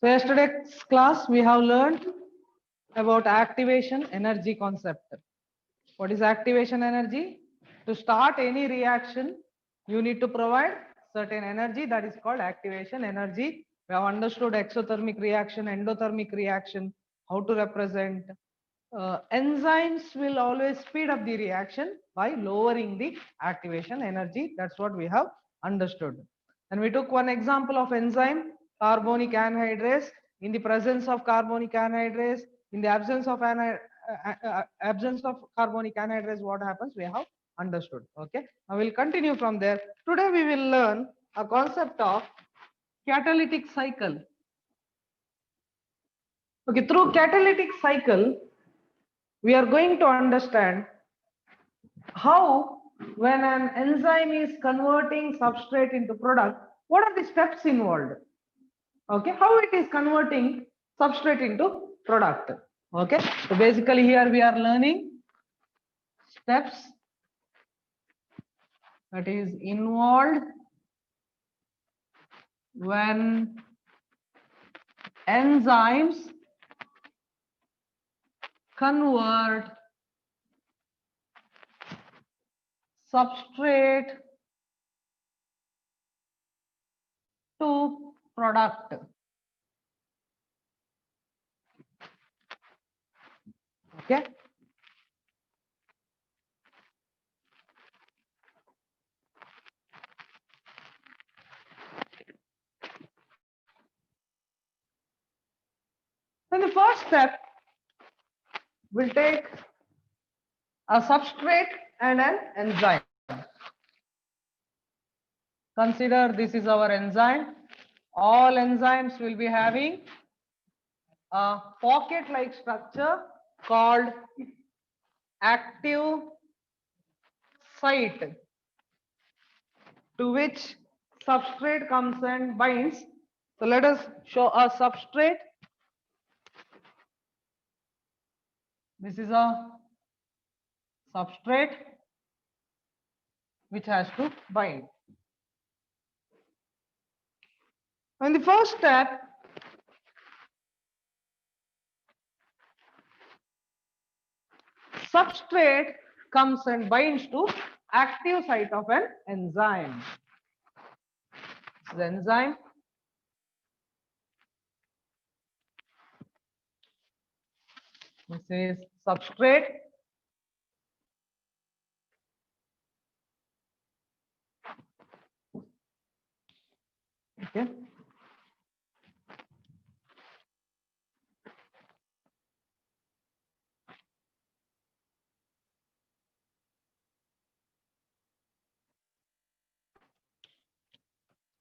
So yesterday's class we have learned about activation energy concept. What is activation energy? To start any reaction, you need to provide certain energy, that is called activation energy. We have understood exothermic reaction, endothermic reaction, how to represent. Enzymes will always speed up the reaction by lowering the activation energy. That's what we have understood. And we took one example of enzyme, carbonic anhydrase. In the presence of carbonic anhydrase, in the absence of carbonic anhydrase, what happens? We have understood. Okay. Now we'll continue from there. Today we will learn a concept of catalytic cycle. Okay. Through catalytic cycle, we are going to understand how when an enzyme is converting substrate into product, what are the steps involved? Okay, how it is converting substrate into product. Okay, so basically here we are learning steps that is involved when enzymes convert substrate to product. Okay. Then the first step will take a substrate and an enzyme. Consider this is our enzyme. All enzymes will be having a pocket-like structure called active site, to which substrate comes and binds. So let us show a substrate. This is a substrate which has to bind. And the first step, substrate comes and binds to active site of an enzyme. The enzyme. This is substrate. Okay.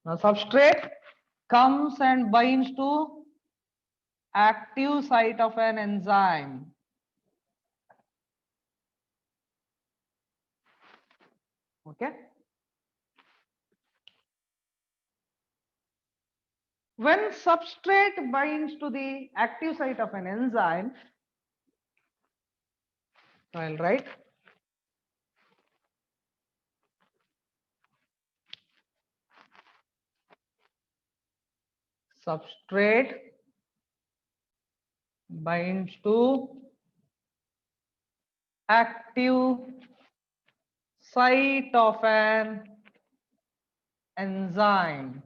Now substrate comes and binds to active site of an enzyme. Okay. When substrate binds to the active site of an enzyme, I'll write substrate binds to active site of an enzyme.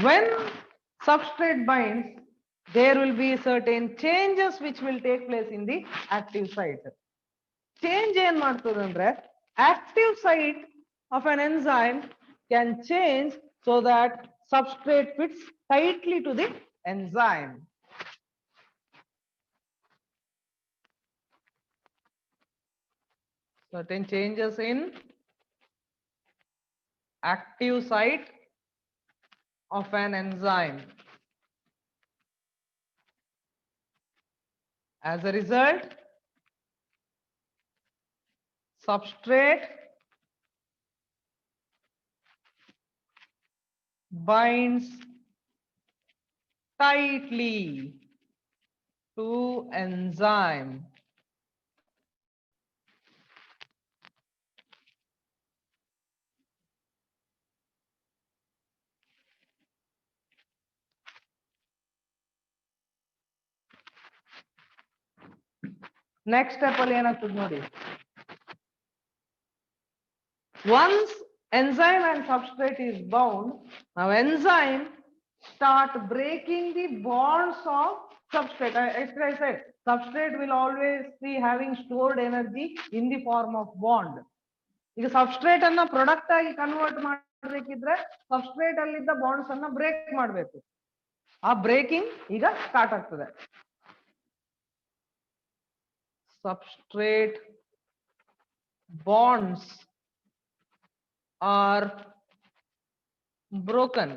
When substrate binds, there will be certain changes which will take place in the active site. Change ಏನು ಮಾಡ್ತದೆ ಅಂದ್ರೆ active site of an enzyme can change so that substrate fits tightly to the enzyme. Certain changes in active site of an enzyme. As a result, substrate binds tightly to enzyme. Next step ಅಲ್ಲಿ ಏನಾಗ್ತದೆ ನೋಡಿ. Once enzyme and substrate is bound, now enzyme start breaking the bonds of substrate. I said substrate will always be having stored energy in the form of bond. ಈಗ substrate ಅನ್ನ product ಆಗಿ convert ಮಾಡಬೇಕಿದ್ರೆ substrate ಅಲ್ಲಿದ್ದ bonds ಅನ್ನ break ಮಾಡಬೇಕು. ಆ breaking ಈಗ start ಆಗ್ತದೆ. Substrate bonds are broken.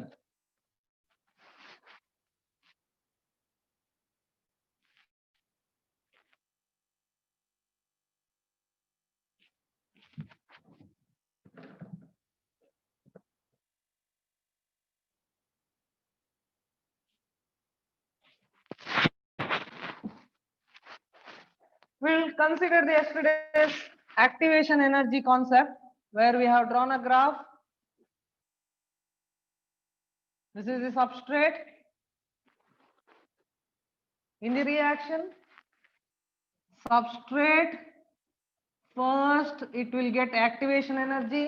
We'll consider the yesterday's activation energy concept where we have drawn a graph. This is the substrate. In the reaction, substrate first it will get activation energy.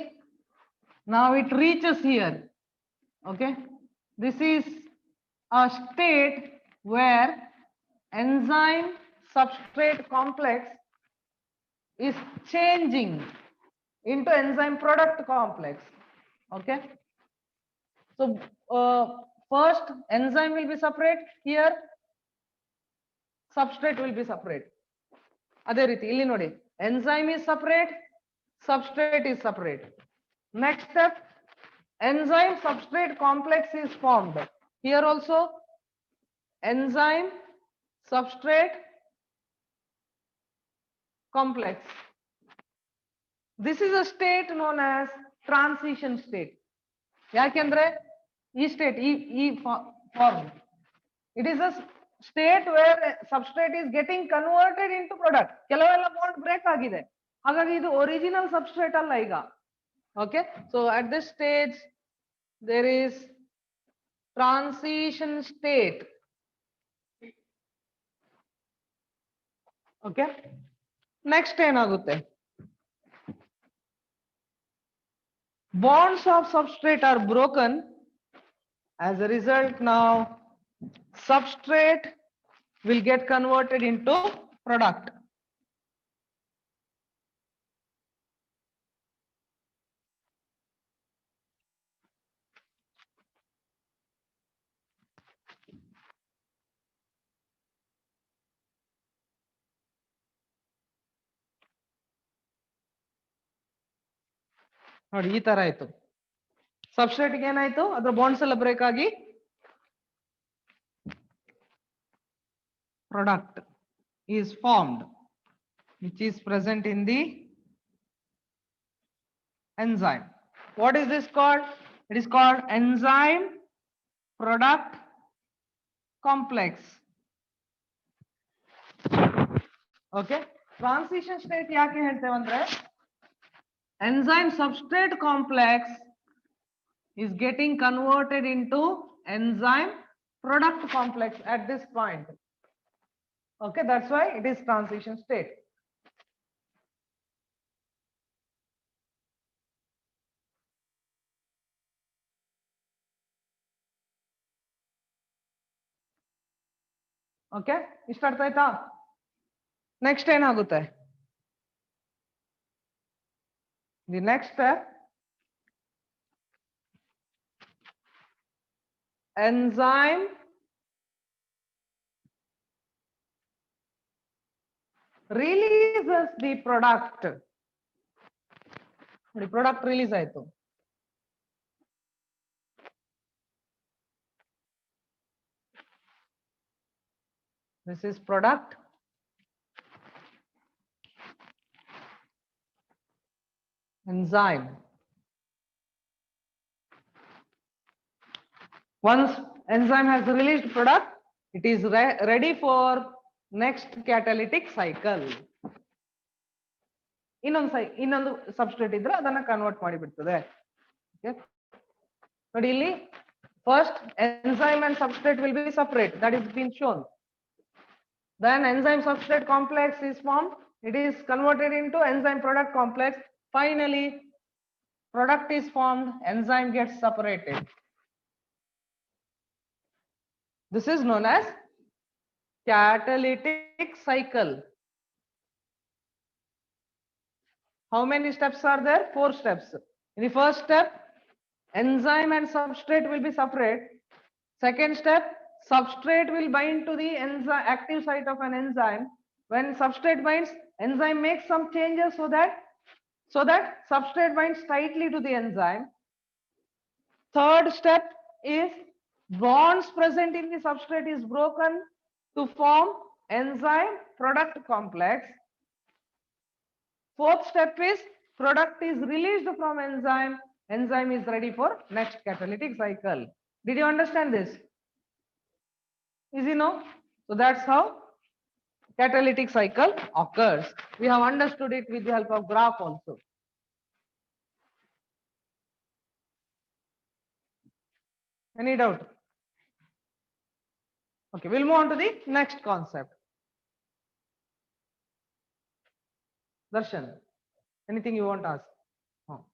Now it reaches here. Okay, this is a state where enzyme substrate complex is changing into enzyme product complex. Okay, so first enzyme will be separate, here substrate will be separate. ಅದೇ ರೀತಿ ಇಲ್ಲಿ ನೋಡಿ, enzyme is separate, substrate is separate. Next step, enzyme substrate complex is formed. Here also enzyme substrate complex. This is a state known as transition state. ಯಾಕೆಂದ್ರೆ ಈ state ಈ form, it is a state where substrate is getting converted into product. ಕೆಲವೆಲ್ಲ bond break ಆಗಿದೆ, ಹಾಗಾಗಿ ಇದು original substrate ಅಲ್ಲ ಈಗ. Okay, so at this stage there is transition state. Okay, next ಏನಾಗುತ್ತೆ, bonds of substrate are broken. As a result, now substrate will get converted into product. ನೋಡಿ ಈ ತರ ಆಯ್ತು, ಸಬ್ಸ್ಟ್ರೇಟ್ ಗೆ ಏನಾಯ್ತು, ಅದರ ಬಾಂಡ್ಸ್ ಎಲ್ಲ ಬ್ರೇಕ್ ಆಗಿ product is formed, which is present in the enzyme. What is this called? It is called enzyme product complex. Okay, transition state ಯಾಕೆ ಹೇಳ್ತೇವೆ ಅಂದ್ರೆ, enzyme substrate complex is getting converted into enzyme product complex at this point. Okay, that's why it is transition state. Okay, ಇಷ್ಟ ಅರ್ಥ ಆಯ್ತಾ? Next ಏನಾಗುತ್ತೆ, the next step, enzyme releases the product. The product release ಆಯ್ತು. This is product. Enzyme. Once enzyme has released product, it is ready for next catalytic cycle. ಇನ್ನೊಂದು substrate ಇದ್ರೆ ಅದನ್ನ convert ಮಾಡಿ ಬಿಡ್ತದೆ. ನೋಡಿ ಇಲ್ಲಿ first enzyme and substrate will be separate, that is been shown. Then enzyme substrate complex is formed. It is converted into enzyme product complex. Finally, product is formed, enzyme gets separated. This is known as catalytic cycle. How many steps are there? 4 steps. In the first step, enzyme and substrate will be separate. Second step, substrate will bind to the enzyme active site of an enzyme. When substrate binds, enzyme makes some changes so that substrate binds tightly to the enzyme. Third step is bonds present in the substrate is broken to form enzyme product complex. Fourth step is product is released from enzyme. Enzyme is ready for next catalytic cycle. Did you understand this? Easy, no? So that's how catalytic cycle occurs. We have understood it with the help of graph also. Any doubt? Okay, we'll move on to the next concept. Darshan, anything you want to ask? Oh.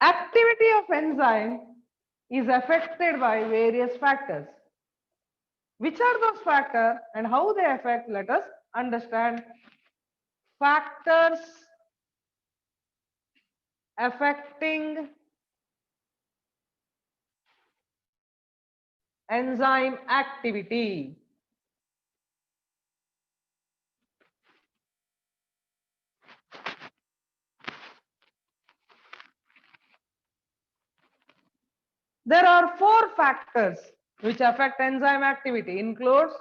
Activity of enzyme is affected by various factors. Which are those factors and how they affect? Let us understand. Factors affecting enzyme activity. There are 4 factors which affect enzyme activity. Includes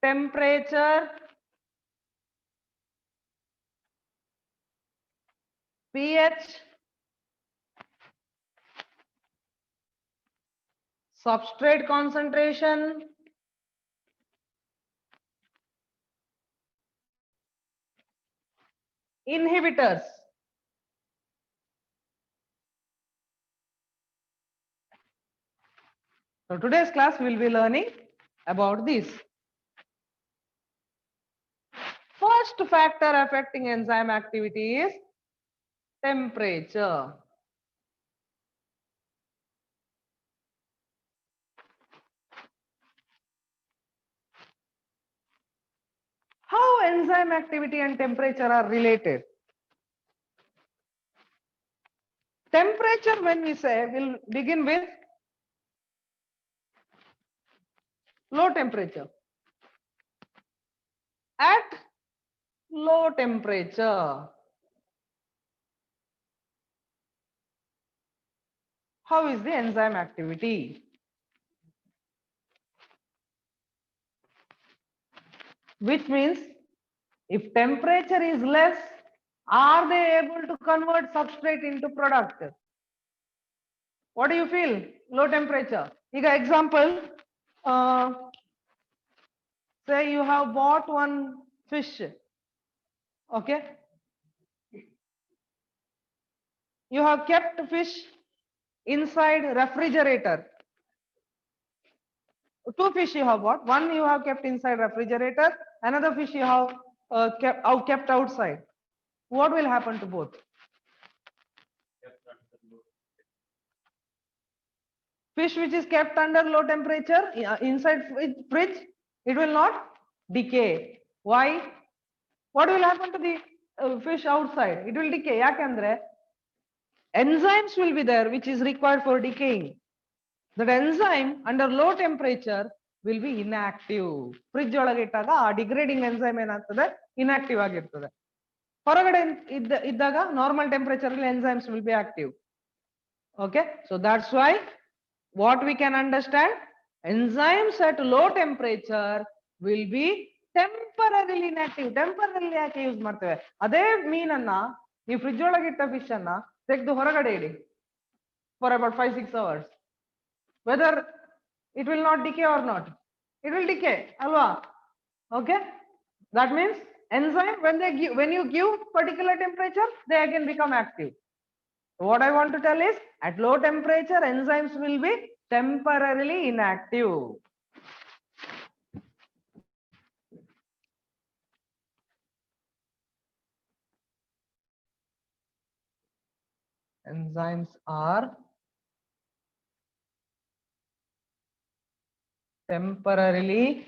temperature, pH, substrate concentration, inhibitors. So today's class we will be learning about this. First factor affecting enzyme activity is temperature. How enzyme activity and temperature are related? Temperature, when we say, will begin with low temperature. At low temperature, how is the enzyme activity? Which means if temperature is less, are they able to convert substrate into product? What do you feel? Low temperature. Example, say you have bought one fish. Okay. You have kept fish inside refrigerator. 2 fish you have bought. One you have kept inside refrigerator. Another fish you have kept outside. What will happen to both? Fish which is kept under low temperature inside fridge, it will not decay. Why? What will happen to the fish outside? It will decay. Yakandre enzymes will be there which is required for decaying. That enzyme under low temperature will be inactive. Fridge ಒಳಗೆ ಇಟ್ಟಾಗ ಆ degrading enzyme ಏನಾಗ್ತದೆ inactive ಆಗಿರ್ತದೆ. ಹೊರಗಡೆ ಇದ್ದಾಗ normal temperature ಅಲ್ಲಿ enzymes will be active. Okay, so that's why what we can understand, enzymes at low temperature will be temporarily inactive. Temporarily ಯಾಕೆ use ಮಾಡ್ತೇವೆ? ಅದೇ ಮೀನನ್ನ ನೀವು ಫ್ರಿಡ್ಜ್ ಒಳಗೆ ಇಟ್ಟ ಫಿಶ್ ಅನ್ನ ತೆಗೆದು ಹೊರಗಡೆ ಇಡಿ for about 5-6 hours. Whether it will not decay or not, it will decay, alwa? Okay, that means enzyme when you give particular temperature, they again become active. What I want to tell is at low temperature enzymes will be temporarily inactive. enzymes are temporarily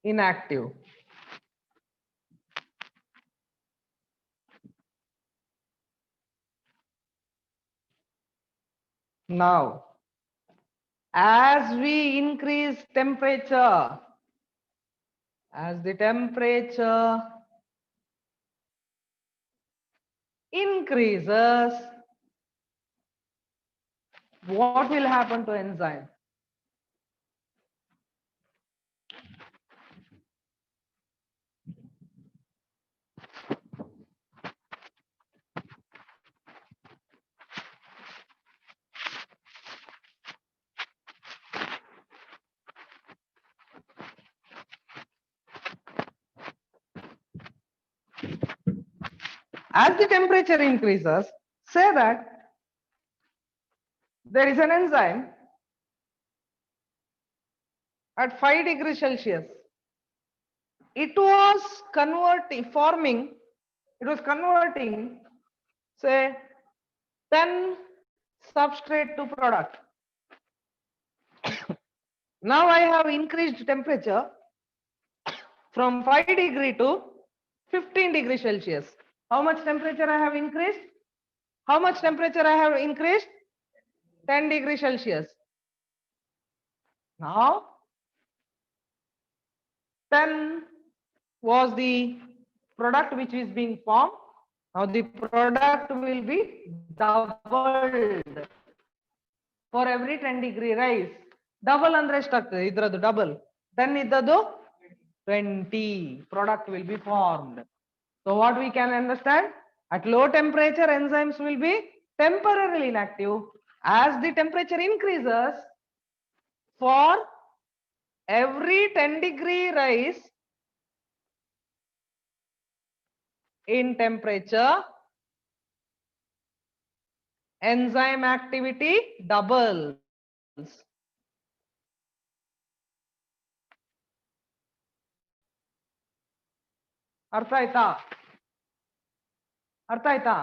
inactive. Now, as we increase temperature, as the temperature increases, what will happen to enzyme? As the temperature increases, say that there is an enzyme at 5 degrees Celsius. It was converting, say 10 substrate to product. Now I have increased temperature from 5 degree to 15 degrees Celsius. How much temperature I have increased? How much temperature I have increased? 10 degrees Celsius. Now 10 was the product which is being formed. Now the product will be doubled for every 10 degree rise. Double andre eಷ್ಟಾಗ್ತದೆ ಇದ್ರದ್ದು double. 10 ಇದ್ದದ್ದು 20 product will be formed. So what we can understand, at low temperature enzymes will be temporarily inactive. As the temperature increases, for every 10 degree rise in temperature, enzyme activity doubles. ಅರ್ಥ ಆಯ್ತಾ? ಅರ್ಥ ಆಯ್ತಾ?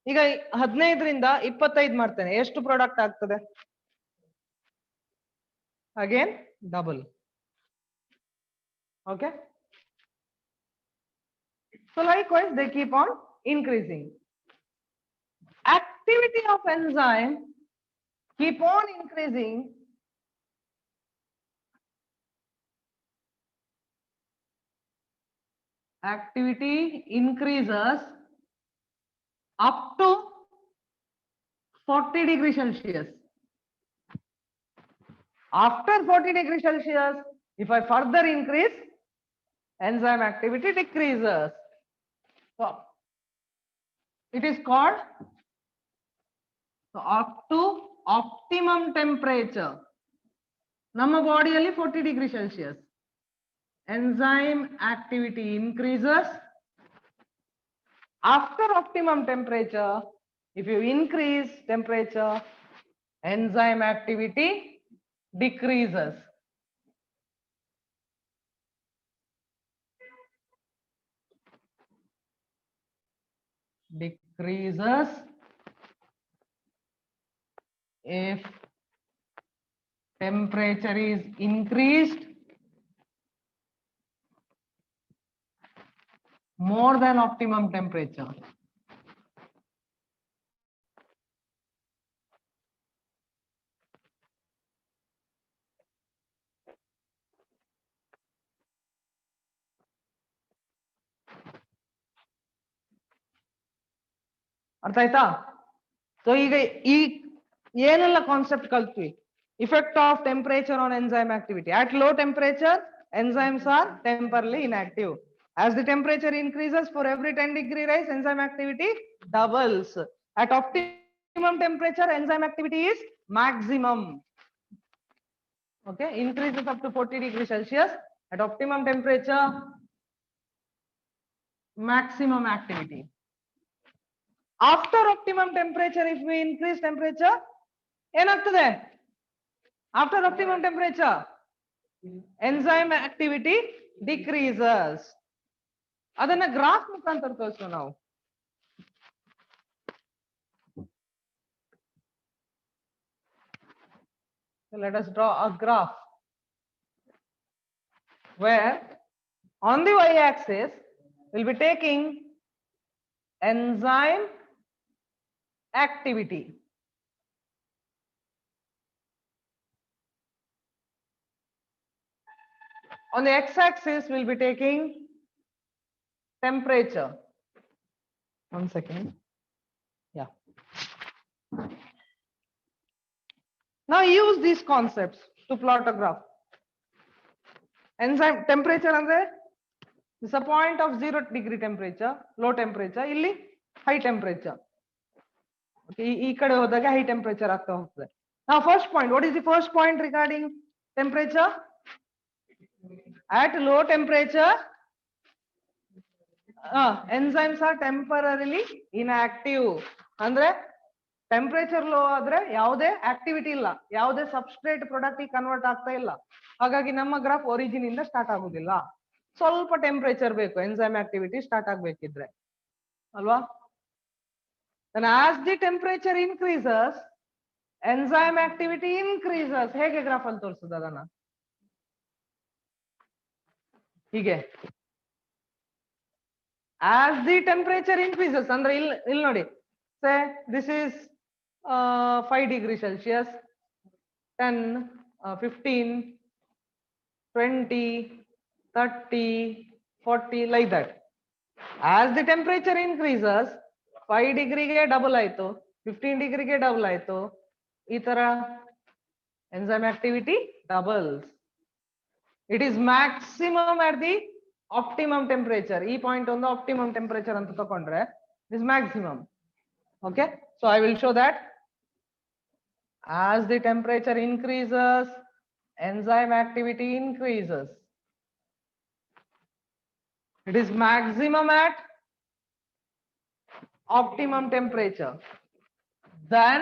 ಈಗ 15 ರಿಂದ 25 ಮಾಡ್ತೇನೆ, ಎಷ್ಟು product ಆಗ್ತದೆ? Again double. Okay, so likewise they keep on increasing. Activity of enzyme keep on increasing activity increases up to 40 degrees Celsius. After 40 degrees Celsius, if I further increase, enzyme activity decreases. So it is called, so up to optimum temperature. ನಮ್ಮ ಬಾಡಿಯಲ್ಲಿ 40 degrees Celsius. Enzyme activity increases. After optimum temperature, if you increase temperature, enzyme activity decreases. Decreases if temperature is increased more than optimum temperature. ಅರ್ಥ ಆಯ್ತಾ? So ಈಗ ಈ ಏನೆಲ್ಲ concept ಕಲ್ತ್ವಿ? Effect of temperature on enzyme activity. At low temperature, enzymes are temporarily inactive. As the temperature increases, for every 10 degree rise, enzyme activity doubles. At optimum temperature, enzyme activity is maximum. Okay, increases up to 40 degrees Celsius. At optimum temperature, maximum activity. After optimum temperature, if we increase temperature, ಏನಾಗ್ತದೆ? After optimum temperature, enzyme activity decreases. ಅದನ್ನ graph ಮುಖಾಂತರ ತೋರಿಸೋಣ ನಾವು. So let us draw a graph where on the y-axis we'll be taking enzyme activity. On the x-axis we'll be taking temperature. 1 second. Yeah. Now use these concepts to plot a graph. Enzyme temperature andre is a point of 0 degree temperature, low temperature, illi high temperature. Okay, ee kade hodaga high temperature aagta hogtade. Now first point, what is the first point regarding temperature? At low temperature, enzymes are temporarily inactive. Andre temperature low ಆದ್ರೆ ಯಾವುದೇ activity ಇಲ್ಲ, ಯಾವುದೇ substrate product convert ಆಗ್ತಾ ಇಲ್ಲ. ಹಾಗಾಗಿ ನಮ್ಮ graph origin ಇಂದ start ಆಗುದಿಲ್ಲ. ಸ್ವಲ್ಪ ಟೆಂಪರೇಚರ್ ಬೇಕು ಎನ್ಸೈಮ್ ಆಕ್ಟಿವಿಟಿ ಸ್ಟಾರ್ಟ್ ಆಗ್ಬೇಕಿದ್ರೆ ಅಲ್ವಾ. then as the temperature increases enzyme activity increases. ಹೇಗೆ ಗ್ರಾಫ್ ಅಲ್ಲಿ ತೋರಿಸೋದು ಅದನ್ನ? ಹೀಗೆ as the temperature increases ಅಂದ್ರೆ ಇಲ್ಲಿ ನೋಡಿ, say this is 5 degrees Celsius, 10, 15, 20, 30, 40 like that. As the temperature increases 5 degree ಗೆ ಡಬಲ್ ಆಯ್ತು, 15 degree ಗೆ ಡಬಲ್ ಆಯ್ತು, ಈ ತರ enzyme activity doubles. It is maximum at the optimum temperature. ಈ ಪಾಯಿಂಟ್ ಒಂದು optimum temperature ಅಂತ ತಕೊಂಡ್ರೆ it is maximum. Okay, so I will show that as the temperature increases enzyme activity increases. It is maximum at optimum temperature. Then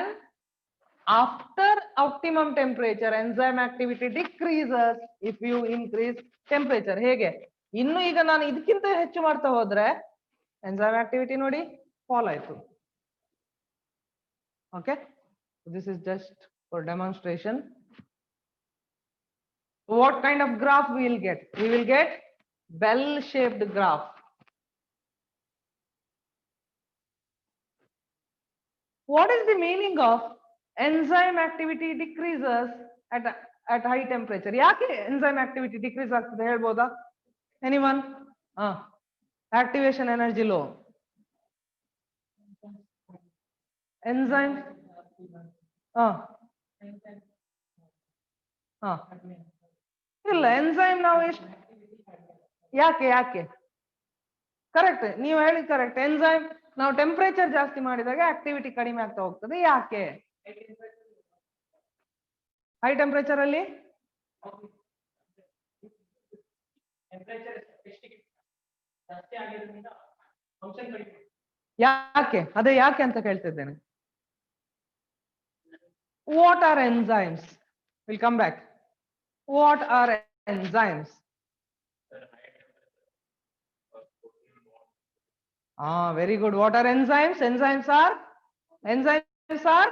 after optimum temperature enzyme activity decreases if you increase temperature. ಹೇಗೆ ಇನ್ನು ಈಗ ನಾನು ಇದಕ್ಕಿಂತ ಹೆಚ್ಚು ಮಾಡ್ತಾ ಹೋದ್ರೆ enzyme activity ನೋಡಿ fall ಆಯ್ತು. Okay, so this is just for demonstration. What kind of graph we will get? We will get bell shaped graph. What is the meaning of enzyme activity decreases at high temperature? ಯಾಕೆ enzyme activity decrease ಆಗ್ತದೆ ಹೇಳ್ಬೋದಾ? Anyone? Activation energy low. Enzyme ಇಲ್ಲ enzyme ನಾವು ಎಷ್ಟು ಯಾಕೆ correct ನೀವು ಹೇಳಿ correct. Enzyme ನಾವು ಟೆಂಪರೇಚರ್ ಜಾಸ್ತಿ ಮಾಡಿದಾಗ ಆಕ್ಟಿವಿಟಿ ಕಡಿಮೆ ಆಗ್ತಾ ಹೋಗ್ತದೆ. ಯಾಕೆ ಹೈ ಟೆಂಪರೇಚರ್ ಅಲ್ಲಿ ಯಾಕೆ ಅದೇ ಯಾಕೆ ಅಂತ ಕೇಳ್ತಿದ್ದೇನೆ. What are enzymes? We'll come back. What are enzymes? Very good. What are enzymes? Enzymes are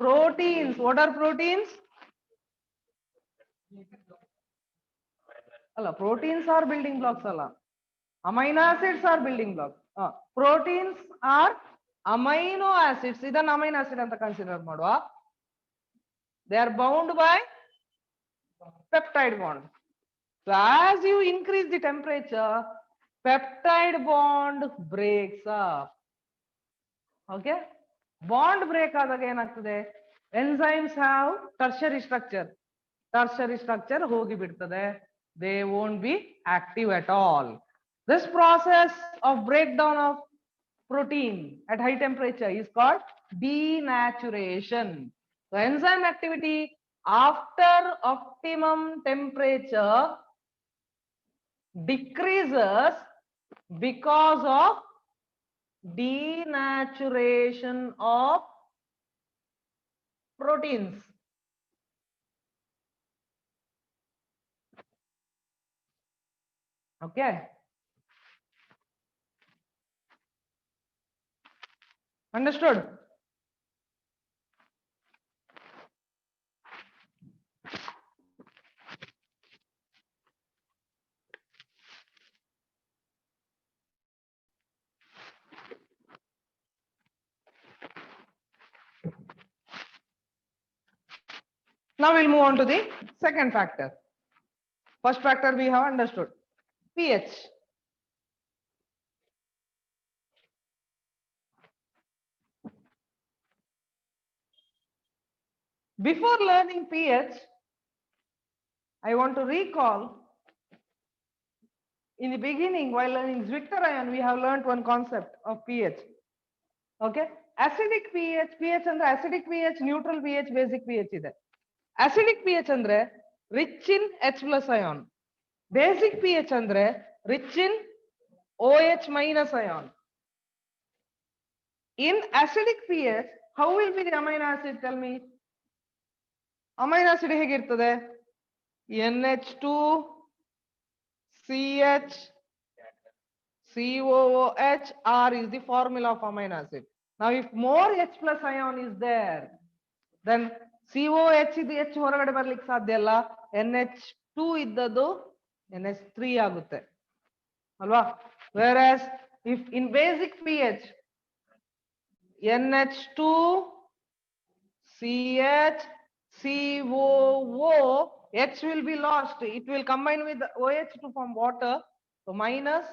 proteins. What are proteins? Allah, proteins are building blocks. Allah, amino acids are building blocks. Proteins are amino acids. Idan amino acid anta consider ಮಾಡುವ. They are bound by peptide bond. So as you increase the temperature, peptide bond breaks up. Okay, bond break ಆದಾಗ ಏನಾಗ್ತದೆ? Enzymes have tertiary structure. Tertiary structure ಹೋಗಿ ಬಿಡ್ತದೆ. They won't be active at all. This process of breakdown of protein at high temperature is called denaturation. So enzyme activity after optimum temperature decreases because of denaturation of proteins. Okay, understood? Now we'll move on to the second factor. First factor we have understood, pH. Before learning pH, I want to recall in the beginning while learning Zwichter ion, we have learned one concept of pH. Okay, acidic pH, pH andre acidic pH, neutral pH, basic pH ide. Acidic pH andre rich in H plus ion. Basic pH andre rich in OH minus ion. In acidic pH, how will be the amino acid? Tell me. Amino acid ಹೇಗಿರ್ತದೆ? NH2 CH COOH R is the formula of amino acid. Now if more H plus ion is there, then COH ಇದು H ಹೊರಗಡೆ ಬರ್ಲಿಕ್ಕೆ ಸಾಧ್ಯ ಇಲ್ಲ, NH2 ಇದ್ದದ್ದು NH3 ಆಗುತ್ತೆ ಅಲ್ವಾ? Whereas if in basic pH NH2 CH COO H will be lost, it will combine with OH to form water, so minus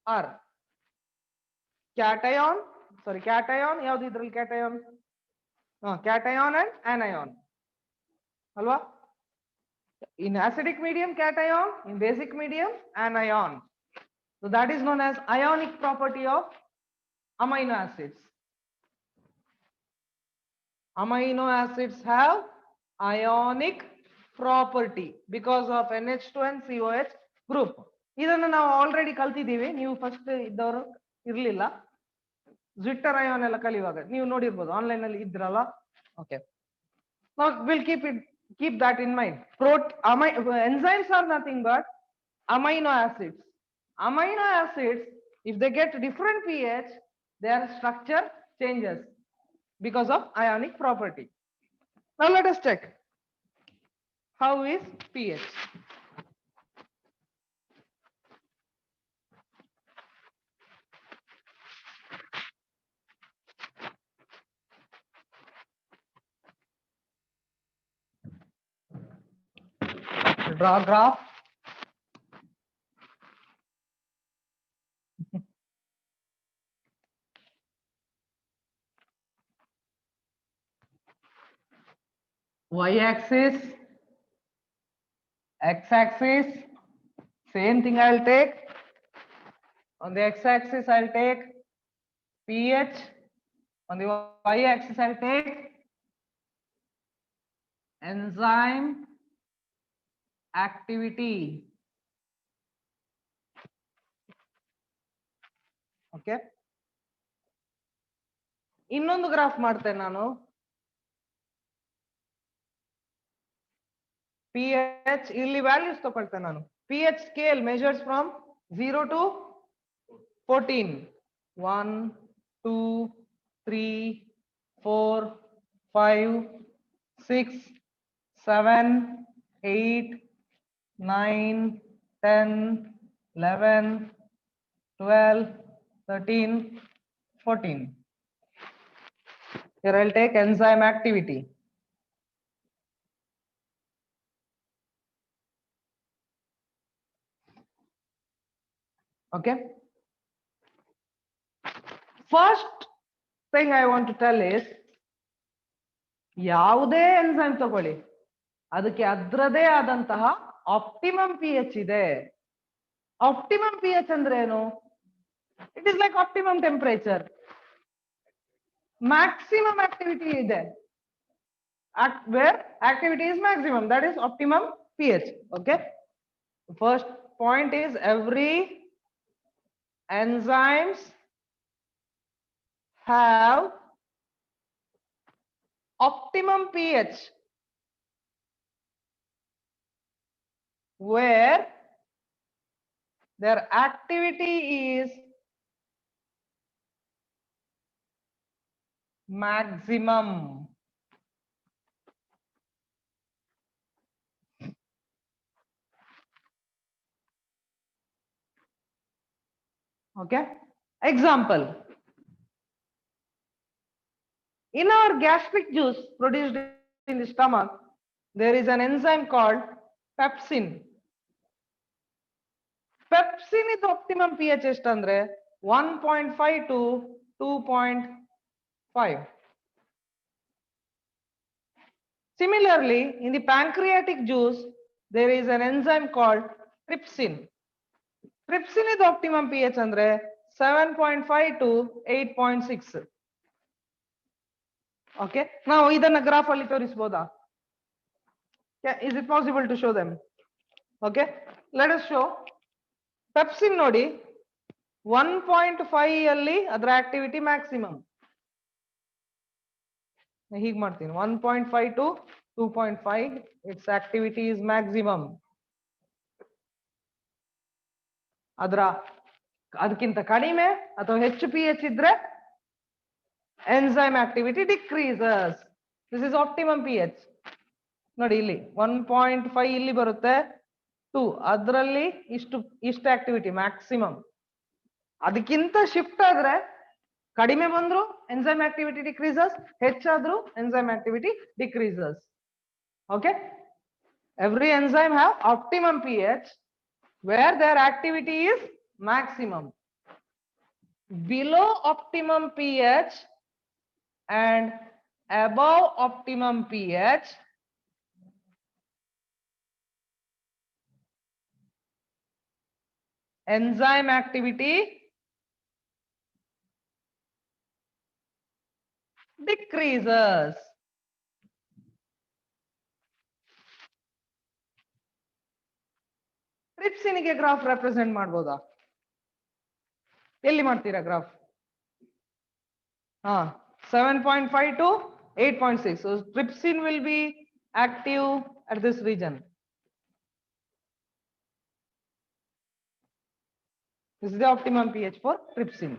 R. Cation, sorry, cation ಯಾವುದು ಇದರಲ್ಲಿ cation? Cation and anion ಅಲ್ವಾ? In acidic medium cation, in basic medium anion. So that is known as ionic property of amino acids. Amino acids have ionic property because of NH2 and COH group. ಇದನ್ನು ನಾವು already ಕಲ್ತಿದ್ದೀವಿ, ನೀವು first ಇದ್ದವರು ಇರಲಿಲ್ಲ, Zwichter ion ಎಲ್ಲ ಕಲಿಯುವಾಗ ನೀವು ನೋಡಿರ್ಬೋದು, ಆನ್ಲೈನ್ ಅಲ್ಲಿ ಇದ್ರಲ್ಲ. Okay, now we'll keep that in mind. Enzymes are nothing but amino acids. Amino acids, if they get different pH, their structure changes because of ionic property. Now let us check how is pH. Draw graph. Y-axis, x-axis, same thing I'll take. On the x-axis I'll take pH, on the y-axis I'll take enzyme activity. Okay, ಇನ್ನೊಂದು graph ಮಾಡ್ತೇನೆ ನಾನು. pH ಇಲ್ಲಿ values ತಗೊಳ್ತೇನೆ ನಾನು. pH scale measures from 0 to 14. 1 2 3 4 5 6 7 8 9 10 11 12 13 14. Here I'll take enzyme activity. Okay, first thing I want to tell is ಯಾವುದೇ enzyme ತಗೊಳ್ಳಿ ಅದಕ್ಕೆ ಅದರದೇ ಆದಂತಹ ಆಪ್ಟಿಮಮ್ pH ಇದೆ. ಆಪ್ಟಿಮಮ್ pH ಅಂದ್ರೆ ಏನು? It is like optimum temperature. Maximum activity ಇದೆ, where activity is maximum, that is optimum pH. Okay, first point is every enzymes have optimum pH where their activity is maximum. Okay, example, in our gastric juice produced in the stomach, there is an enzyme called pepsin. Pepsin is optimum pH estandre 1.5 to 2.5. Similarly, in the pancreatic juice, there is an enzyme called trypsin. Trypsin is optimum pH andre 7.5 to 8.6. Okay. Now, idanna graph alli torisboda? Is it possible to show them? Okay. Let us show. Pepsin nodi 1.5 alli adra activity maximum. ಹೀಗೆ ಮಾಡ್ತೀನಿ 1.5 to 2.5 its activity is maximum. ಅದಕ್ಕಿಂತ ಕಡಿಮೆ ಅಥವಾ ಹೆಚ್ಚು pH ಇದ್ರೆ enzyme activity decreases. This is optimum pH. ನೋಡಿ ಇಲ್ಲಿ 1.5 ಇಲ್ಲಿ ಬರುತ್ತೆ 2 ಅದರಲ್ಲಿ ಇಷ್ಟು ಆಕ್ಟಿವಿಟಿ ಮ್ಯಾಕ್ಸಿಮಮ್. ಅದಕ್ಕಿಂತ ಶಿಫ್ಟ್ ಆದ್ರೆ ಕಡಿಮೆ ಬಂದ್ರು enzyme activity decreases, ಹೆಚ್ಚಾದ್ರೂ enzyme activity decreases. Okay, every enzyme have optimum pH where their activity is maximum. Below optimum pH and above optimum pH, enzyme activity decreases. Trypsin ಗೆ graph represent ಮಾಡಬಹುದಾ? ಎಲ್ಲಿ ಮಾಡ್ತೀರಾ graph? 7.5 to 8.6. So trypsin will be active at this region. This is the optimum pH for trypsin.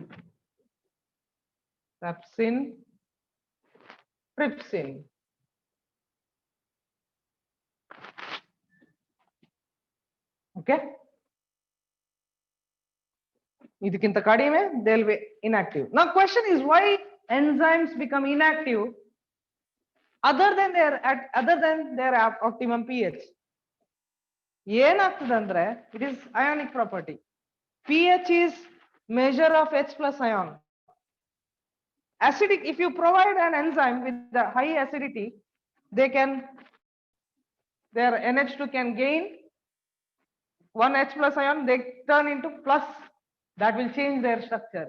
Trypsin. Okay. ಇದಕ್ಕಿಂತ ಕಡಿಮೆ they'll be inactive. Now question is why enzymes become inactive other than their optimum pH? ಏನಾಗ್ತದೆ ಅಂದ್ರೆ it is ionic property. pH is measure of H plus ion. Acidic, if you provide an enzyme with the high acidity, their NH2 can gain one H plus ion, they turn into plus. That will change their structure.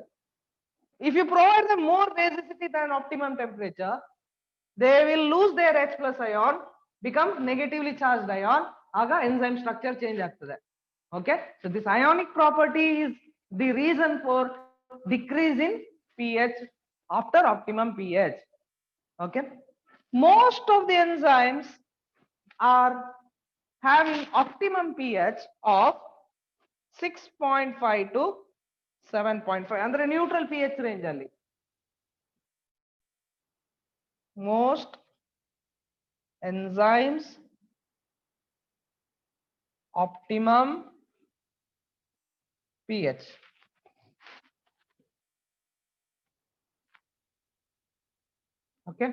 If you provide them more basicity than optimum temperature, they will lose their H plus ion, become negatively charged ion. Aga enzyme structure change ಆಗ್ತದೆ. Okay, so this ionic property is the reason for decrease in pH after optimum pH. Okay, most of the enzymes are having optimum pH of 6.5 to 7.5 ಅಂದ್ರೆ neutral pH range ಅಲ್ಲಿ. Most enzymes optimum pH. Okay.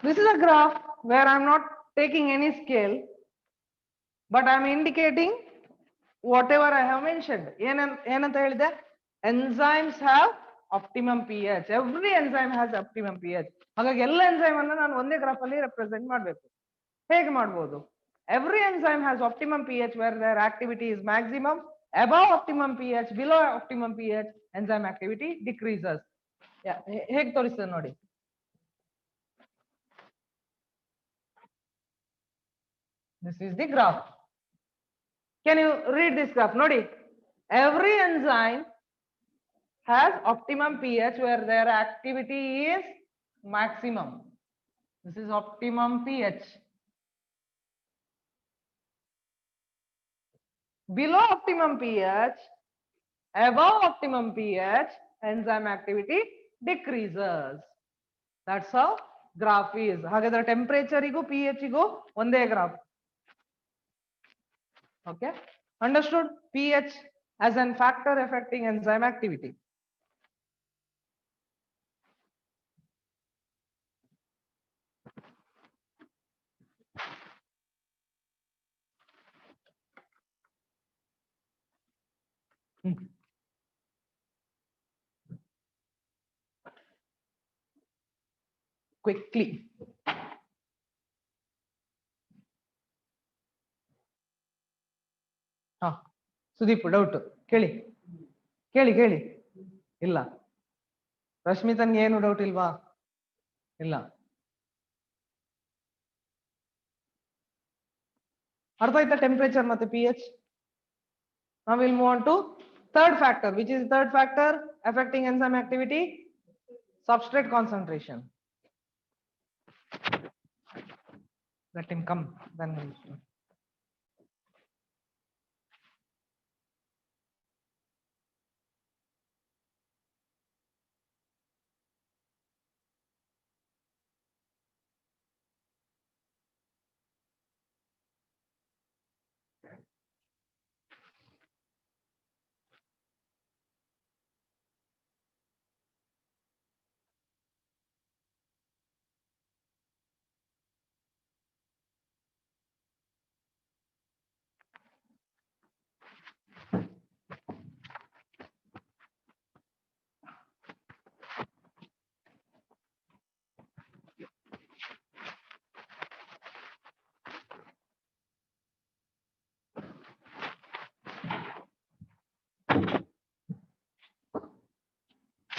This is a graph where I'm not taking any scale, but I'm indicating whatever I have mentioned. ಏನಂತ ಹೇಳಿದೆ? Enzymes have optimum pH. Every enzyme has optimum pH. ಹಾಗಾಗಿ ಎಲ್ಲ enzyme ಅನ್ನು ನಾನು ಒಂದೇ graph ಅಲ್ಲಿ represent ಮಾಡಬೇಕು. ಹೇಗೆ ಮಾಡಬಹುದು? Every enzyme has optimum pH where their activity is maximum. Above optimum pH, below optimum pH, enzyme activity decreases. ಹೇಗೆ ತೋರಿಸ್ತದೆ ನೋಡಿ. This is the graph. Can you read this graph? Nodi. Every enzyme has optimum pH where their activity is maximum. This is optimum pH. Below optimum pH, above optimum pH, enzyme activity decreases. That's how graph is. ಹಾಗಾದ್ರೆ temperature ಇಗೂ pH ಇಗೂ ಒಂದೇ graph. Okay, understood? pH as an factor affecting enzyme activity. Quickly. Sudeep doubt ಕೇಳಿ ಕೇಳಿ ಕೇಳಿ. ಇಲ್ಲ ರಶ್ಮಿತನ್ಗೆ ಏನು doubt ಇಲ್ವಾ? ಇಲ್ಲ. ಅರ್ಥ ಆಯ್ತಾ ಟೆಂಪರೇಚರ್ ಮತ್ತೆ pH? Now we'll move on to third factor. Which is third factor affecting enzyme activity? Substrate concentration. Let him come, then we'll...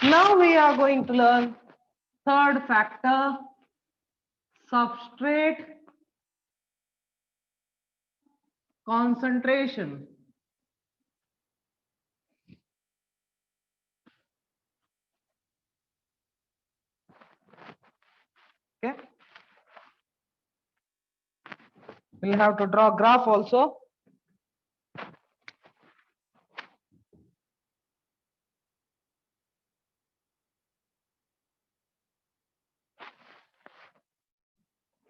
Now we are going to learn third factor, substrate concentration. Okay. We'll have to draw graph also.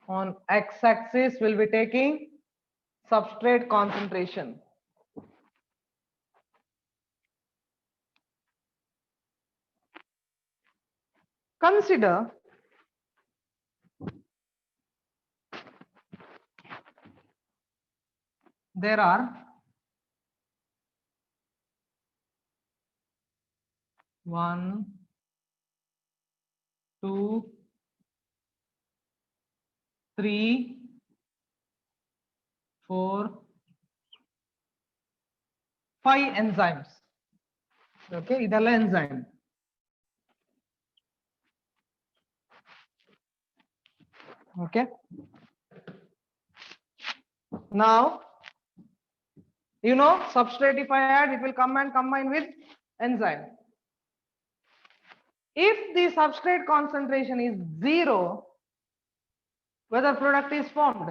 On x-axis, we'll be taking substrate concentration. Consider there are 1, 2, 3, 4, 5 enzymes. Okay, idella enzyme. Okay. Now, you know, substrate if I add, it will come and combine with enzyme. If the substrate concentration is 0, whether product is formed.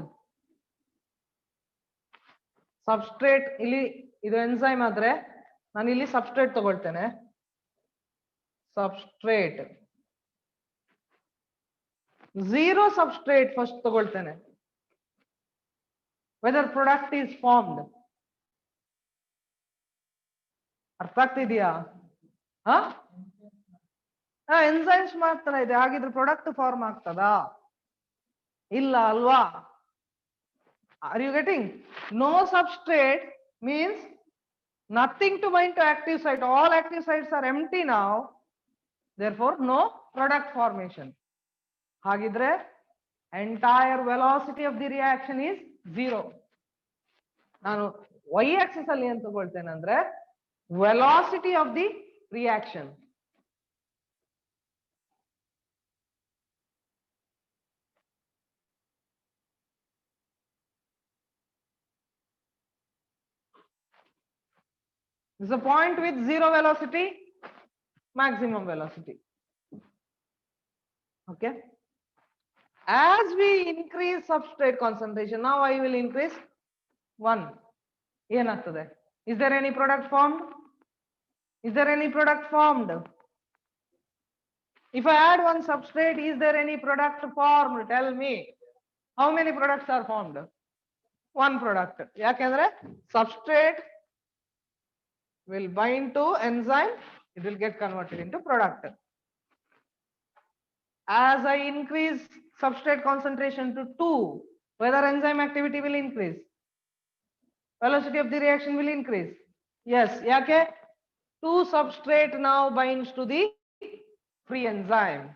Substrate ಇಲ್ಲಿ ಇದು enzyme ಆದ್ರೆ ನಾನು ಇಲ್ಲಿ substrate ತಗೊಳ್ತೇನೆ. Substrate 0 substrate first ತಗೊಳ್ತೇನೆ. Whether product is formed. ಅರ್ಥ ಆಗ್ತಿದೆಯಾ? enzymes ಮಾತ್ರ ಇದೆ, ಹಾಗಿದ್ರೆ product form ಆಗ್ತದಾ? ಇಲ್ಲ ಅಲ್ವಾ? Are you getting? No substrate means nothing to bind to active site. All active sites are empty now. Therefore, no product formation. Hagidre, entire velocity of the reaction is 0. Nanu y-axis alli enu tagoltene andre velocity of the reaction. This is a point with 0 velocity, maximum velocity. Okay. As we increase substrate concentration, now I will increase 1. Yenagtade? Is there any product formed? Is there any product formed? If I add 1 substrate, is there any product formed? Tell me. How many products are formed? 1 product. Yakandre substrate will bind to enzyme, it will get converted into product. As I increase substrate concentration to 2, whether enzyme activity will increase, velocity of the reaction will increase. Yes, yake 2 substrate now binds to the free enzyme.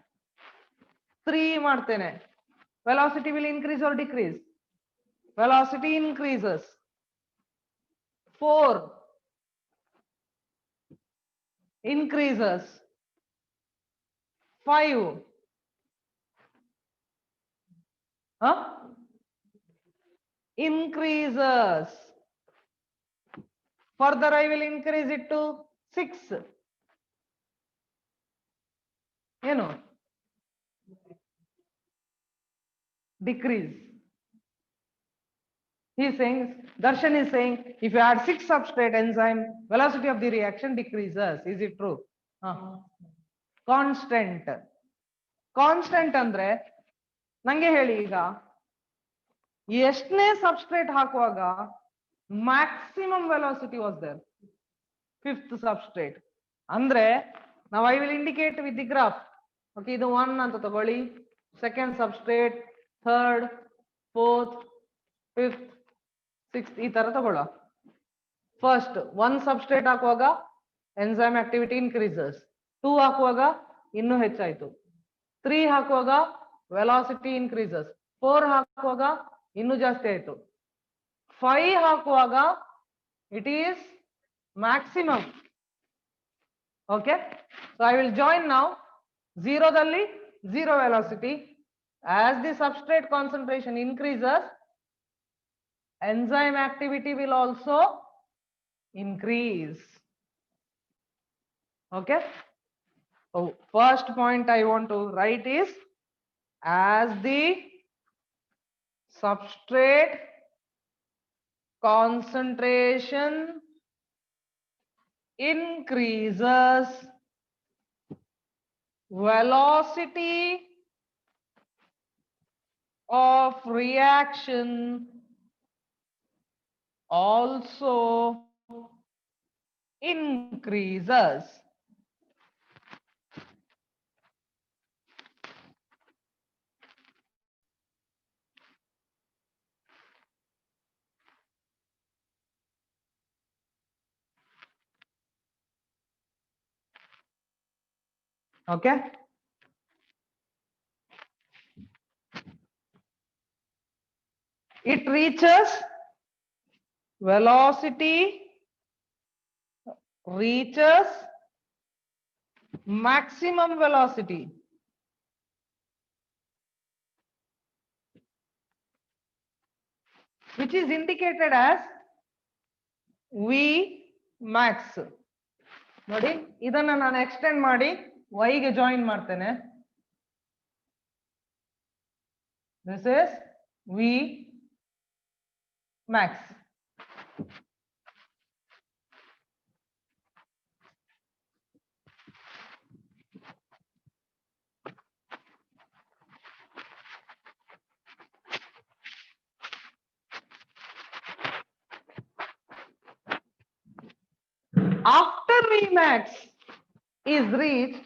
3 martene, velocity will increase or decrease? Velocity increases. 4 increases. 5 increases. Further I will increase it to 6. You know, decrease. He is saying, Darshan is saying, if you add 6 substrate enzyme, velocity of the reaction decreases. Is it true? Constant. Constant andre nange heli iga ಎಷ್ಟನೇ substrate ಹಾಕುವಾಗ maximum velocity was there? 5th substrate. ಅಂದ್ರೆ now I will indicate with the graph. Okay, ಇದು 1 ಅಂತ ತಗೊಳ್ಳಿ, second substrate, third, fourth, fifth, sixth ಈ ತರ ತಗೊಳ್ಳ. First 1 substrate ಹಾಕುವಾಗ enzyme activity increases. 2 ಹಾಕುವಾಗ ಇನ್ನೂ ಹೆಚ್ಚಾಯಿತು. 3 ಹಾಕುವಾಗ velocity increases. 4 ಹಾಕುವಾಗ ಇನ್ನೂ ಜಾಸ್ತಿ ಆಯಿತು. 5 ಹಾಕುವಾಗ it is maximum. Okay, so I will join now. 0 dalli 0 velocity. As the substrate concentration increases, enzyme activity will also increase. Okay, so first point I want to write is, as the substrate concentration increases, velocity of reaction also increases. Okay, it reaches velocity reaches maximum velocity, which is indicated as V max. ನೋಡಿ ಇದನ್ನ ನಾನು extend ಮಾಡಿ y ಗೆ join ಮಾಡ್ತೇನೆ. This is V max. After Vmax is reached,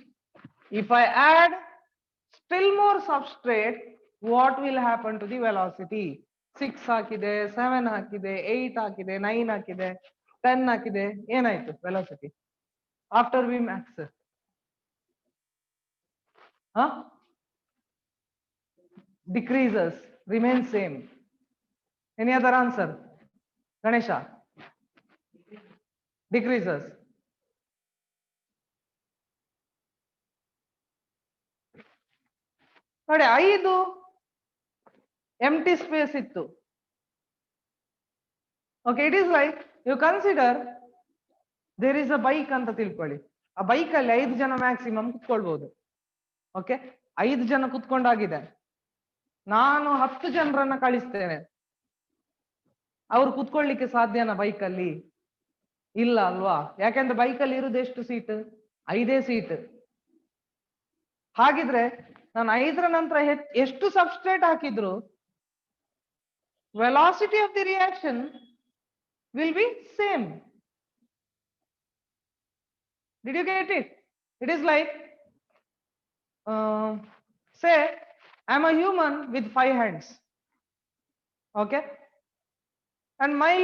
if I add still more substrate, what will happen to the velocity? 6 ಹಾಕಿದೆ, 7 ಹಾಕಿದೆ, 8 ಹಾಕಿದೆ, 9 ಹಾಕಿದೆ, 10 ಹಾಕಿದೆ, ಏನಾಯ್ತು velocity after Vmax? Decreases, remains same. Any other answer? Ganesha? Decreases. ನೋಡಿ 5 empty space ಇತ್ತು. Okay, it is like you consider there is a bike ಅಂತ ತಿಳ್ಕೊಳ್ಳಿ. ಆ ಬೈಕ್ ಅಲ್ಲಿ 5 ಜನ ಮ್ಯಾಕ್ಸಿಮಮ್ ಕುತ್ಕೊಳ್ಬಹುದು. ಓಕೆ, 5 ಜನ ಕುತ್ಕೊಂಡಾಗಿದೆ. ನಾನು 10 ಜನರನ್ನ ಕಳಿಸ್ತೇನೆ. ಅವ್ರು ಕುತ್ಕೊಳ್ಳಿಕ್ಕೆ ಸಾಧ್ಯನಾ ಬೈಕ್ ಅಲ್ಲಿ? ಇಲ್ಲ ಅಲ್ವಾ? ಯಾಕೆಂದ್ರೆ ಬೈಕ್ ಅಲ್ಲಿ ಇರುವುದು ಎಷ್ಟು ಸೀಟ್? 5 ಸೀಟ್. ಹಾಗಿದ್ರೆ ನಾನು 5ರ ನಂತರ ಎಷ್ಟು ಸಬ್ಸ್ಟ್ರೇಟ್ ಹಾಕಿದ್ರು velocity of the reaction will be same. Did you get it? It is like, say, I'm a human with 5 hands. Okay. And my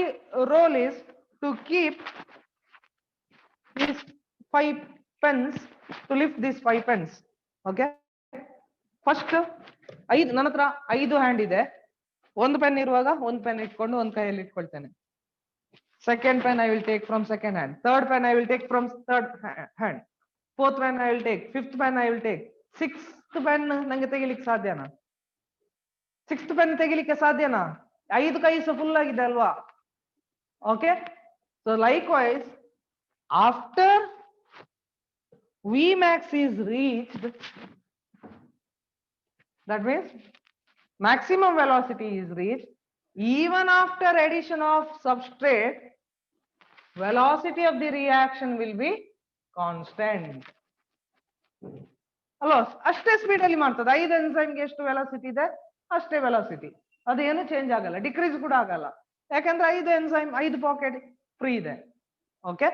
role is to keep these 5 pens, to lift these 5 pens. Okay. First, ನನ್ನ ಹತ್ರ 5 hand ಇದೆ. ಒಂದು pen ಇರುವಾಗ ಒಂದು pen ಇಟ್ಕೊಂಡು ಒಂದು ಕೈಯಲ್ಲಿ ಇಟ್ಕೊಳ್ತೇನೆ. Second pen I will take from second hand. Third pen I will take from third hand. Fourth pen I will take. Fifth pen I will take. Sixth pen ನಂಗೆ ತೆಗಿಲಿಕ್ಕೆ ಸಾಧ್ಯನಾ? Sixth pen ತೆಗಿಲಿಕ್ಕೆ ಸಾಧ್ಯನಾ? 5 ಕೈ full ಆಗಿದೆ ಅಲ್ವಾ? Okay. So likewise, after Vmax is reached, that means maximum velocity is reached, even after addition of substrate, velocity of the reaction will be constant. ಅಲ್ವಾ? ಅಷ್ಟೇ ಸ್ಪೀಡ್ ಅಲ್ಲಿ ಮಾಡ್ತದೆ. 5 ಎನ್ಸೈಮ್ಗೆ ಎಷ್ಟು ವೆಲಾಸಿಟಿ ಇದೆ ಅಷ್ಟೇ ವೆಲಾಸಿಟಿ, ಅದೇನು ಚೇಂಜ್ ಆಗಲ್ಲ, ಡಿಕ್ರೀಸ್ ಕೂಡ ಆಗಲ್ಲ. ಯಾಕಂದ್ರೆ 5 ಎನ್ಸೈಮ್ 5 ಪಾಕೆಟ್ ಫ್ರೀ ಇದೆ. Okay.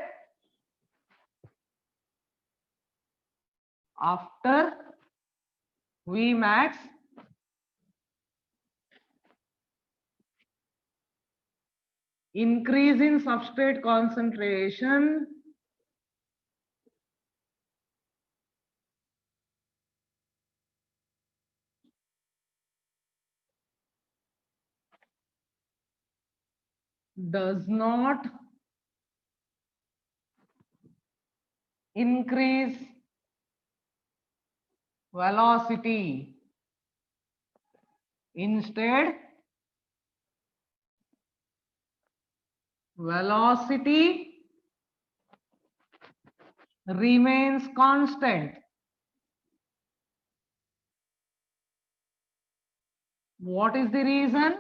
After Vmax, increase in substrate concentration does not increase velocity. Instead, velocity remains constant. What is the reason?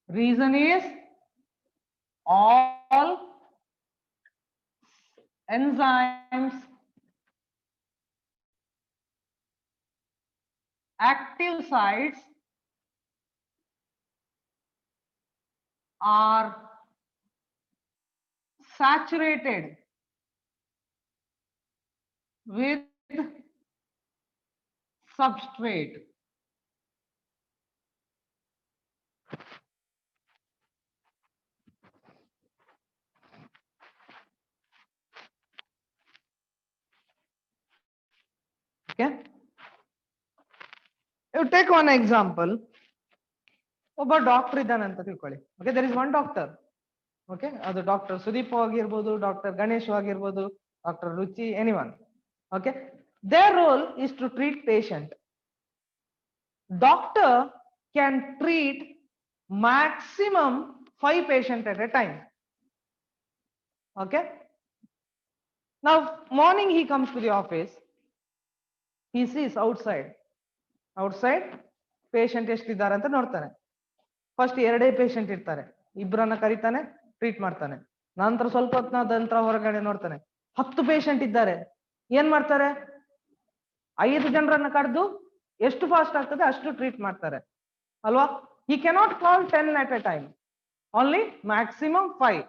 Reason is all enzymes, active sites are saturated with substrate. Okay. You take one example. ಒಬ್ಬ doctor ಇದ್ದಾನೆ ಅಂತ ತಿಳ್ಕೊಳ್ಳಿ. Okay, there is one doctor. Okay, ಅದು doctor Sudeep ಆಗಿರ್ಬೋದು, doctor Ganesh ಆಗಿರ್ಬೋದು, doctor Ruchi, anyone. Okay, their role is to treat patient. Doctor can treat maximum 5 patients at a time. Okay. Now morning he comes to the office. He sees outside patient ಎಷ್ಟಿದ್ದಾರೆ ಅಂತ ನೋಡ್ತಾನೆ. First 2 patient ಇರ್ತಾರೆ, ಇಬ್ಬರನ್ನ ಕರೀತಾನೆ, treat ಮಾಡ್ತಾನೆ. ನಂತರ ಸ್ವಲ್ಪ ಹೊತ್ತಿನ ಹೊರಗಡೆ ನೋಡ್ತಾನೆ, 10 ಪೇಷಂಟ್ ಇದ್ದಾರೆ. ಏನ್ ಮಾಡ್ತಾರೆ? 5 ಜನರನ್ನ ಕರೆದು ಎಷ್ಟು ಫಾಸ್ಟ್ ಆಗ್ತದೆ ಅಷ್ಟು ಟ್ರೀಟ್ ಮಾಡ್ತಾರೆ ಅಲ್ವಾ? he cannot call 10 at a time, only maximum 5.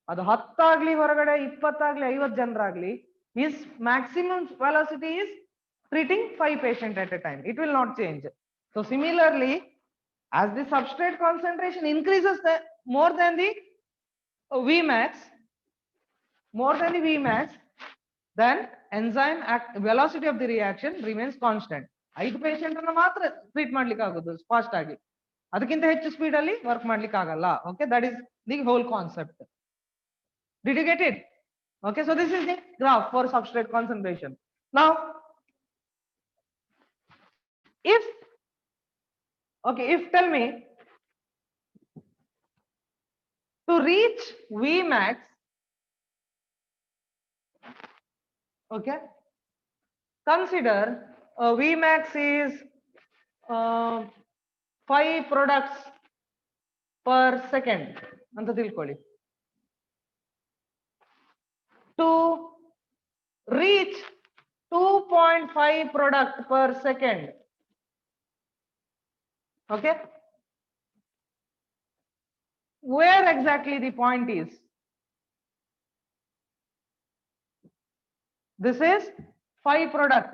ಅದು 10 ಆಗ್ಲಿ ಹೊರಗಡೆ 20 ಆಗ್ಲಿ 50 ಜನರಾಗ್ಲಿ, his maximum velocity is treating 5 patients at a time. It will not change. So similarly, as the substrate concentration increases more than the Vmax, then enzyme velocity of the reaction remains constant. 5 patient ಅನ್ನು ಮಾತ್ರ treat ಮಾಡ್ಲಿಕ್ಕೆ ಆಗೋದು fast ಆಗಿ, ಅದಕ್ಕಿಂತ ಹೆಚ್ಚು speed ಅಲ್ಲಿ work ಮಾಡ್ಲಿಕ್ಕೆ ಆಗಲ್ಲ. Okay, that is the whole concept. Did you get it? Okay, so this is the graph for substrate concentration. Now if tell me, to reach Vmax, okay, consider Vmax is 5 products per second ಅಂತ ತಿಳ್ಕೊಳ್ಳಿ. To reach 2.5 product per second, okay, where exactly the point is? This is 5 product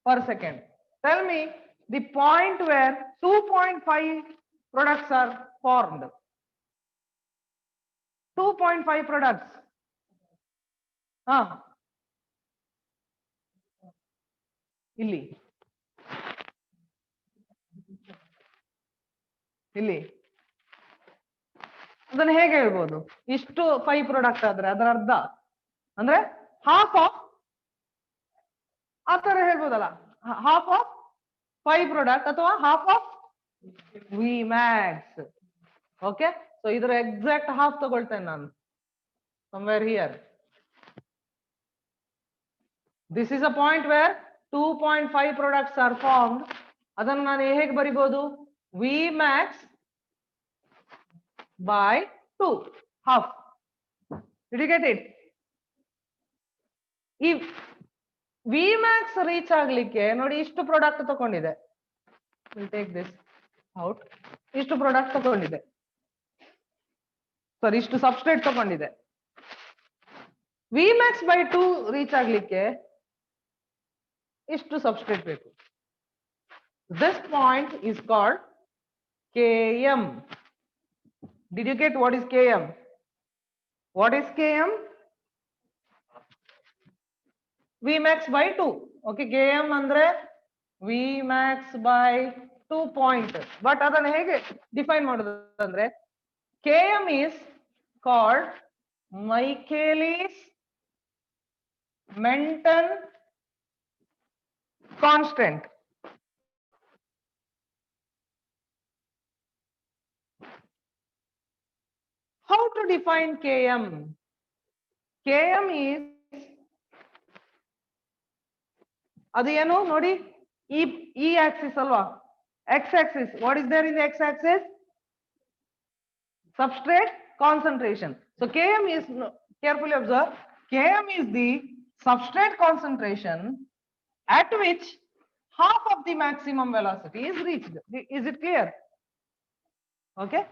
per second. Tell me the point where 2.5 products are formed. 2.5 products. ಇಲ್ಲಿ ಇಲ್ಲಿ ಅದನ್ನ ಹೇಗೆ ಹೇಳ್ಬೋದು? ಇಷ್ಟು 5 product ಆದ್ರೆ ಅದರ ಅರ್ಧ ಅಂದ್ರೆ ಹಾಫ್ ಆಫ್ ಆ ತರ ಹೇಳ್ಬೋದಲ್ಲ, ಹಾಫ್ ಆಫ್ 5 ಪ್ರಾಡಕ್ಟ್ ಅಥವಾ half of V max. Okay, so ಇದರ ಎಕ್ಸಾಕ್ಟ್ ಹಾಫ್ ತಗೊಳ್ತೇನೆ ನಾನು, somewhere here. This is a point where 2.5 products are formed. ಅದನ್ನು ನಾನು ಹೇಗೆ ಬರಿಬಹುದು? V max by 2, half. Did you get it? ಈ ವಿ ಮ್ಯಾಕ್ಸ್ ರೀಚ್ ಆಗ್ಲಿಕ್ಕೆ ನೋಡಿ ಇಷ್ಟು ಪ್ರಾಡಕ್ಟ್ ತಗೊಂಡಿದೆ. Will take this out. ಇಷ್ಟು ಪ್ರಾಡಕ್ಟ್ ತಗೊಂಡಿದೆ, ಸಾರಿ ಇಷ್ಟು ಸಬ್ಸ್ಟ್ರೇಟ್ ತಗೊಂಡಿದೆ. ವಿ ಮ್ಯಾಕ್ಸ್ ಬೈ 2 ರೀಚ್ ಆಗ್ಲಿಕ್ಕೆ ಇಷ್ಟು ಸಬ್ಸ್ಟ್ರೇಟ್ ಬೇಕು. This point is called Km. Did you get what is Km? What is Km? Vmax by 2. Okay, Km andre Vmax by 2 point. But adanna hege define madudu andre Km is called Michaelis Menten constant. How to define Km? Km is ಅದು ಏನು ನೋಡಿ, ಈ axis ಅಲ್ವಾ, x axis. What is there in the x axis? Substrate concentration. So Km is, carefully observe, Km is the substrate concentration at which half of the maximum velocity is reached. Is it clear? Okay.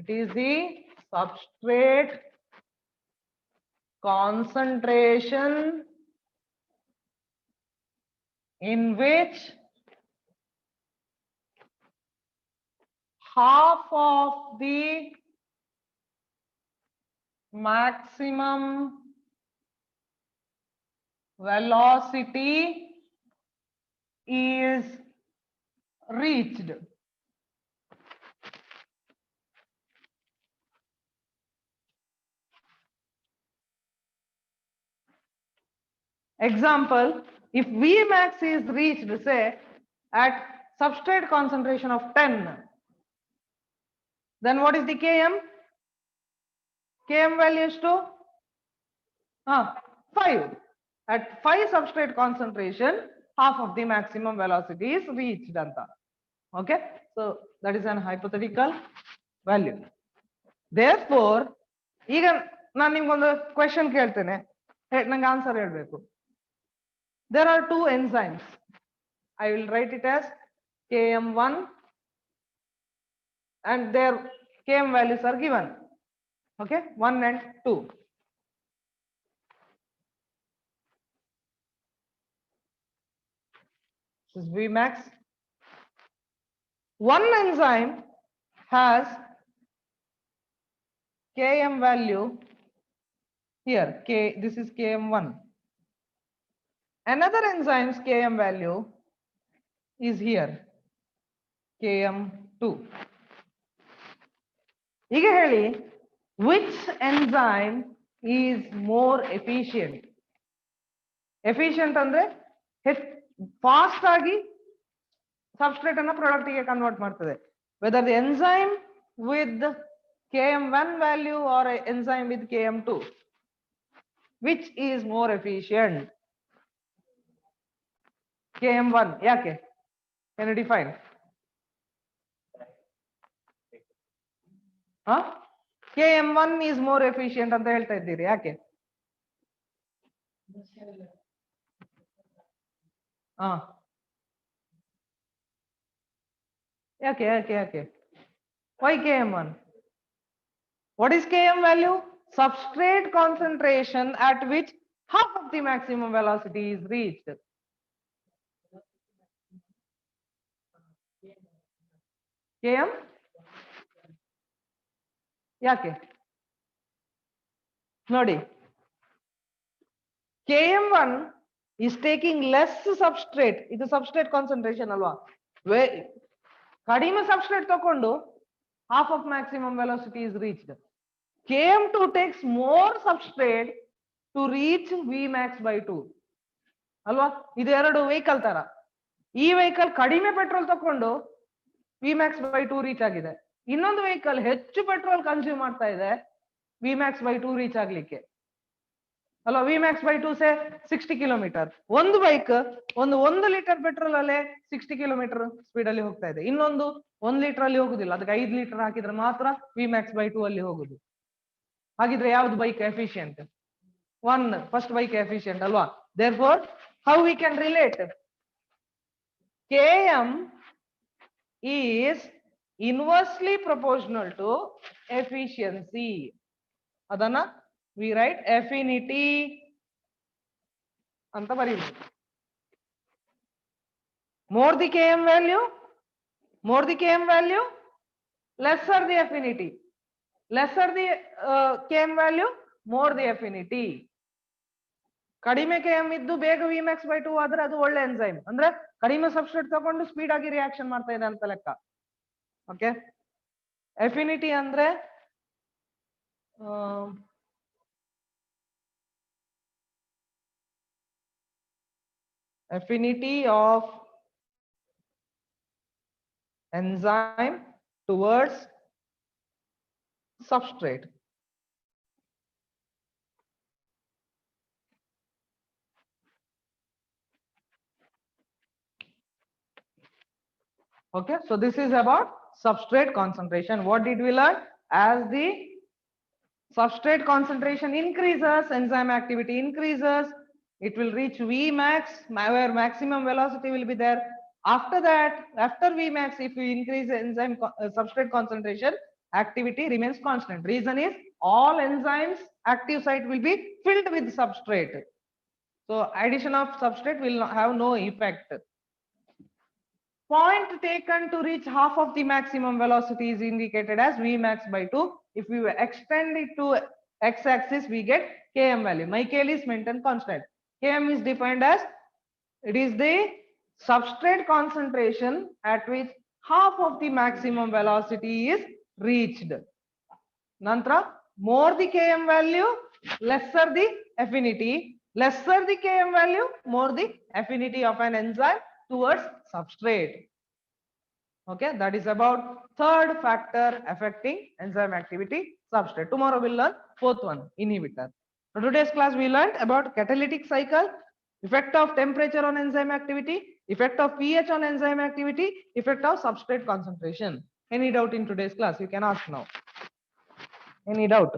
It is the substrate concentration in which half of the maximum velocity is reached. Example, if Vmax is reached, say, at substrate concentration of 10, then what is the Km? Km value is to 5. At 5 substrate concentration, half of the maximum velocity is reached. Okay, so that is an hypothetical value. Therefore, ಈಗ ನಾನು ನಿಮ್ಗೊಂದು question ಕೇಳ್ತೇನೆ, ನಂಗೆ answer ಹೇಳ್ಬೇಕು. There are 2 enzymes. I will write it as Km1 and their Km values are given. Okay, 1 and 2. This is Vmax. One enzyme has Km value here. This is Km1. Another enzyme's Km value is here, Km2. ಈಗ ಹೇಳಿ, which enzyme is more efficient? Efficient ಅಂದ್ರೆ fast ಆಗಿ substrate ಅನ್ನ product ಗೆ convert ಮಾಡ್ತದೆ. Whether the enzyme with Km1 value or enzyme with Km2, which is more efficient? Km1. ಯಾಕೆ? Can you define? Km1 is more efficient ಅಂತ ಹೇಳ್ತಾ ಇದ್ದೀರಿ, ಯಾಕೆ? ಯಾಕೆ? Why Km1? What is Km value? substrate concentration at which half of the maximum velocity is reached. Km? ಯಾಕೆ ನೋಡಿ, Km1 is taking less substrate. ಇದು substrate concentration ಅಲ್ವಾ? ಕಡಿಮೆ substrate ತಕೊಂಡು half of maximum velocity is reached. Km2 takes more substrate to reach Vmax by 2. ಅಲ್ವಾ? ಇದು ಎರಡು vehicle ತರ. ಈ ವೆಹಿಕಲ್ ಕಡಿಮೆ ಪೆಟ್ರೋಲ್ ತಕೊಂಡು Vmax by 2 ರೀಚ್ ಆಗಿದೆ. ಇನ್ನೊಂದು ವೆಹಿಕಲ್ ಹೆಚ್ಚು ಪೆಟ್ರೋಲ್ ಕನ್ಸ್ಯೂಮ್ ಮಾಡ್ತಾ ಇದೆ Vmax by 2 ರೀಚ್ ಆಗ್ಲಿಕ್ಕೆ ಅಲ್ವಾ. Vmax by 2 say 60 kilometre. ಒಂದು ಬೈಕ್ ಒಂದು ಲೀಟರ್ ಪೆಟ್ರೋಲ್ ಅಲ್ಲೇ 60 ಕಿಲೋಮೀಟರ್ ಸ್ಪೀಡ್ ಅಲ್ಲಿ ಹೋಗ್ತಾ ಇದೆ. ಇನ್ನೊಂದು 1 ಲೀಟರ್ ಅಲ್ಲಿ ಹೋಗುದಿಲ್ಲ, ಅದಕ್ಕೆ 5 ಲೀಟರ್ ಹಾಕಿದ್ರೆ ಮಾತ್ರ Vmax by 2 ಅಲ್ಲಿ ಹೋಗುದು. ಹಾಗಿದ್ರೆ ಯಾವ್ದು bike efficient? First bike efficient ಅಲ್ವಾ. therefore how we can relate? Km is inversely proportional to efficiency. ಅದನ್ನ we write affinity ಅಂತ ಬರೀಬಹುದು. more the Km value, lesser the affinity. lesser the Km value, more the affinity. ಕಡಿಮೆ Km ಇದ್ದು ಬೇಗ Vmax by 2 ಆದ್ರೆ ಅದು ಒಳ್ಳೆ enzyme. ಅಂದ್ರೆ ಕಡಿಮೆ ಸಬ್ಸ್ಟ್ರೇಟ್ ತಗೊಂಡು ಸ್ಪೀಡ್ ಆಗಿ ರಿಯಾಕ್ಷನ್ ಮಾಡ್ತಾ ಇದೆ ಅಂತ ಲೆಕ್ಕ. ಓಕೆ, ಅಫಿನಿಟಿ ಅಂದ್ರೆ affinity of enzyme towards substrate. Okay, so this is about substrate concentration. What did we learn? As the substrate concentration increases, enzyme activity increases, it will reach Vmax, where maximum velocity will be there. After that, after Vmax, if we increase enzyme substrate concentration, activity remains constant. Reason is all enzymes active site will be filled with substrate. So addition of substrate will have no effect. Point taken to reach half of the maximum velocity is indicated as Vmax by 2. If we extend it to x-axis, we get Km value. Michael is maintained constant. Km is defined as it is the substrate concentration at which half of the maximum velocity is reached. Nantra, more the Km value, lesser the affinity. Lesser the Km value, more the affinity of an enzyme towards substrate. Okay, that is about third factor affecting enzyme activity, substrate. Tomorrow we'll learn fourth one, inhibitor. So today's class we learned about catalytic cycle, effect of temperature on enzyme activity, effect of pH on enzyme activity, effect of substrate concentration. Any doubt in today's class? You can ask now. Any doubt?